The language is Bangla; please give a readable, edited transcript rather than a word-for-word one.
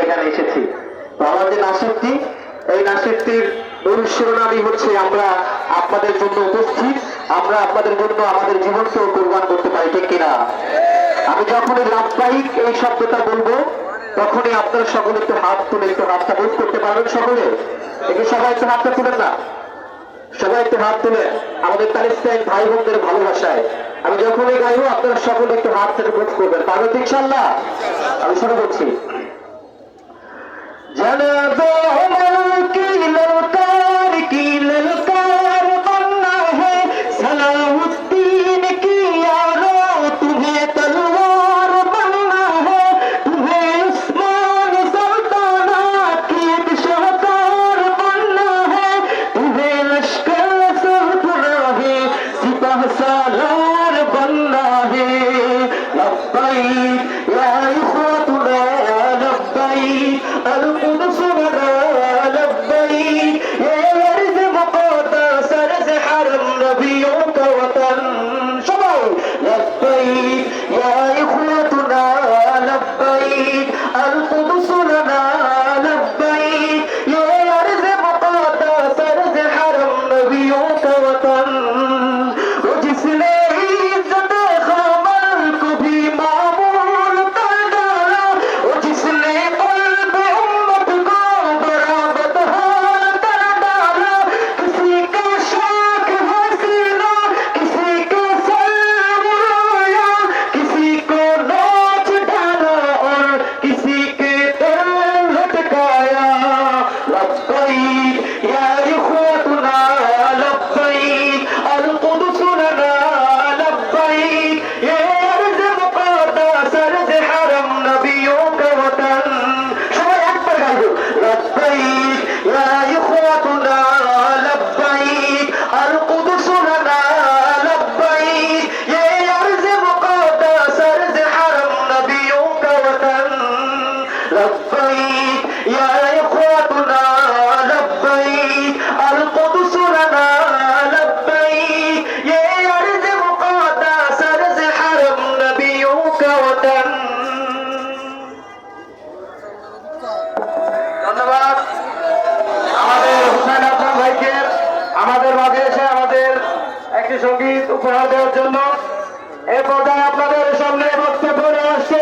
এখানে এসেছি। তো আমার যে নাসিরটি, এই নাসিরটির মূল শিরোনামই হচ্ছে আমরা আপনাদের জন্য উপস্থিত, আমরা আপনাদের জন্য আমাদের জীবনকেও কোরবান করতে পারি, ঠিক কিনা? আমি যখনই লাভবাহিক এই শব্দটা বলবো তখনই আপনারা সকলে একটু হাত তুলে একটু হাতটা বোধ করতে পারবেন। সকলে একটু সবাই একটু হাতটা তুলেন না, সবাই একটু হাত তুলে আমাদের প্যালেস্টাইন ভাই বোনদের ভালোবাসায় আমি যখনই গাইবো আপনারা সকলে একটু হাত থেকে বোধ করবেন, পারবেন তো ইনশাআল্লাহ? আমি শুরু করছি। জনাবে ওমর কি ললকার বন্না है सलाहुद्दीन की यारो तुम्हें तलवार बनना है, तुम्हें उस्मान सल्तनत की एक शाहकार बनना है, तुम्हें लश्कर सरबराहे सिपाह सालार बनना है। लब्बैक या इख्वतुना लब्बैक القدس لنا لبيك يا أرض مقدس أرض حرم نبيك وطن شباب لبيك يا إخوتنا لبيك القدس لنا لبيك يا أرض مقدس أرض حرم نبيك وطن وجسنے عزت خامل کو بھی معمول کر ڈالا وجسنے সঙ্গীত উপহার দেওয়ার জন্য এ পর্যায়ে আপনাদের সামনে বক্তব্য নিয়ে আসছে